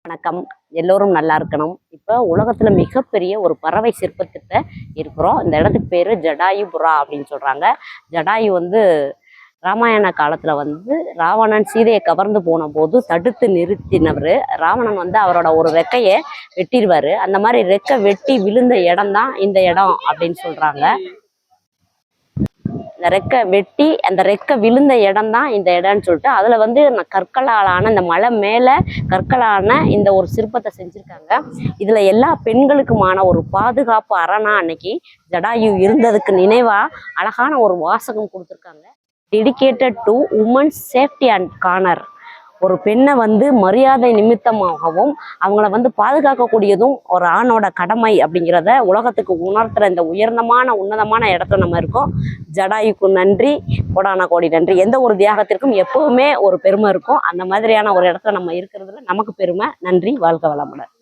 வணக்கம். எல்லோரும் நல்லா இருக்கணும். இப்போ உலகத்துல மிகப்பெரிய ஒரு பறவை சிற்பத்திட்ட இருக்கிறோம். இந்த இடத்துக்கு பேரு ஜடாயுபுரா அப்படின்னு சொல்றாங்க. ஜடாயு ராமாயண காலத்துல ராவணன் சீதையை கவர்ந்து போன போது தடுத்து நிறுத்தினவர். ராவணன் அவரோட ஒரு ரெக்கையை வெட்டிடுவாரு. அந்த மாதிரி ரெக்கை வெட்டி விழுந்த இடம் தான் இந்த இடம் அப்படின்னு சொல்றாங்க. இந்த ரெக்கை வெட்டி அந்த ரெக்கை விழுந்த இடம் தான் இந்த இடம்னு சொல்லிட்டு அதில் கற்களாலான இந்த மலை மேலே கற்களான இந்த ஒரு சிற்பத்தை செஞ்சுருக்காங்க. இதில் எல்லா பெண்களுக்குமான ஒரு பாதுகாப்பு அரணா அன்னைக்கு ஜடாயு இருந்ததுக்கு நினைவாக அழகான ஒரு வாசகம் கொடுத்துருக்காங்க. Dedicated to women's safety and corner. ஒரு பெண்ணை மரியாதை நிமித்தமாகவும் அவங்கள பாதுகாக்கக்கூடியதும் ஒரு ஆணோட கடமை அப்படிங்கிறத உலகத்துக்கு உணர்த்துற இந்த உன்னதமான இடத்துல நம்ம இருக்கோம். ஜடாயுக்கு நன்றி, கோடான கோடி நன்றி. எந்த ஒரு தியாகத்திற்கும் எப்பவுமே ஒரு பெருமை இருக்கும். அந்த மாதிரியான ஒரு இடத்துல நம்ம இருக்கிறதுல நமக்கு பெருமை. நன்றி. வாழ்க வளமுடன்.